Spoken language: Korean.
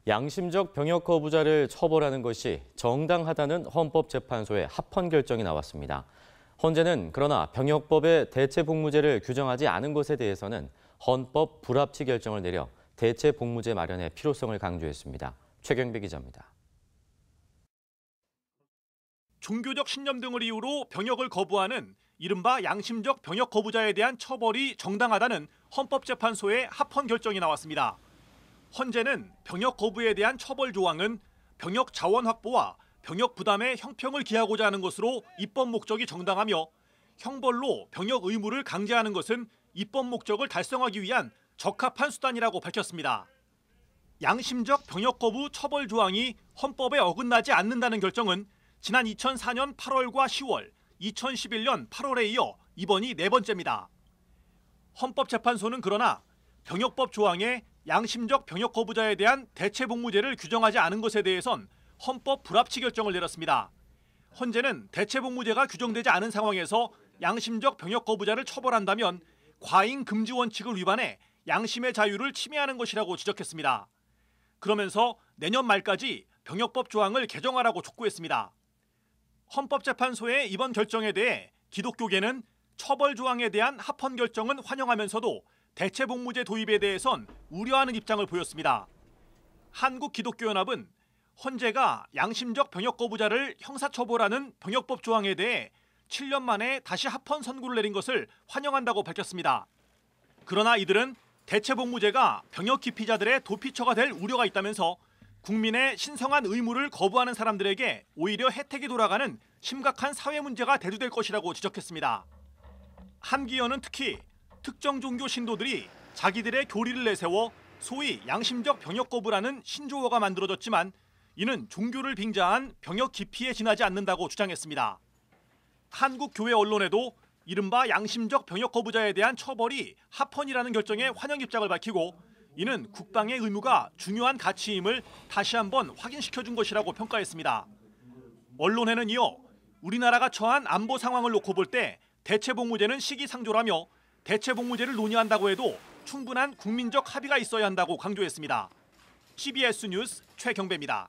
양심적 병역 거부자를 처벌하는 것이 정당하다는 헌법재판소의 합헌 결정이 나왔습니다. 헌재는 그러나 병역법의 대체복무제를 규정하지 않은 것에 대해서는 헌법 불합치 결정을 내려 대체복무제 마련의 필요성을 강조했습니다. 최경배 기자입니다. 종교적 신념 등을 이유로 병역을 거부하는 이른바 양심적 병역 거부자에 대한 처벌이 정당하다는 헌법재판소의 합헌 결정이 나왔습니다. 헌재는 병역 거부에 대한 처벌 조항은 병역 자원 확보와 병역 부담의 형평을 기하고자 하는 것으로 입법 목적이 정당하며 형벌로 병역 의무를 강제하는 것은 입법 목적을 달성하기 위한 적합한 수단이라고 밝혔습니다. 양심적 병역 거부 처벌 조항이 헌법에 어긋나지 않는다는 결정은 지난 2004년 8월과 10월, 2011년 8월에 이어 이번이 네 번째입니다. 헌법재판소는 그러나 병역법 조항에 양심적 병역 거부자에 대한 대체복무제를 규정하지 않은 것에 대해선 헌법 불합치 결정을 내렸습니다. 헌재는 대체복무제가 규정되지 않은 상황에서 양심적 병역 거부자를 처벌한다면 과잉 금지 원칙을 위반해 양심의 자유를 침해하는 것이라고 지적했습니다. 그러면서 내년 말까지 병역법 조항을 개정하라고 촉구했습니다. 헌법재판소의 이번 결정에 대해 기독교계는 처벌 조항에 대한 합헌 결정은 환영하면서도 대체복무제 도입에 대해선 우려하는 입장을 보였습니다. 한국기독교연합은 헌재가 양심적 병역 거부자를 형사처벌하는 병역법 조항에 대해 7년 만에 다시 합헌 선고를 내린 것을 환영한다고 밝혔습니다. 그러나 이들은 대체복무제가 병역 기피자들의 도피처가 될 우려가 있다면서 국민의 신성한 의무를 거부하는 사람들에게 오히려 혜택이 돌아가는 심각한 사회 문제가 대두될 것이라고 지적했습니다. 한 기원은 특히 특정 종교 신도들이 자기들의 교리를 내세워 소위 양심적 병역 거부라는 신조어가 만들어졌지만 이는 종교를 빙자한 병역 기피에 지나지 않는다고 주장했습니다. 한국 교회 언론에도 이른바 양심적 병역 거부자에 대한 처벌이 합헌이라는 결정에 환영 입장을 밝히고 이는 국방의 의무가 중요한 가치임을 다시 한번 확인시켜준 것이라고 평가했습니다. 언론에는 이어 우리나라가 처한 안보 상황을 놓고 볼 때 대체복무제는 시기상조라며 대체복무제를 논의한다고 해도 충분한 국민적 합의가 있어야 한다고 강조했습니다. CBS 뉴스 최경배입니다.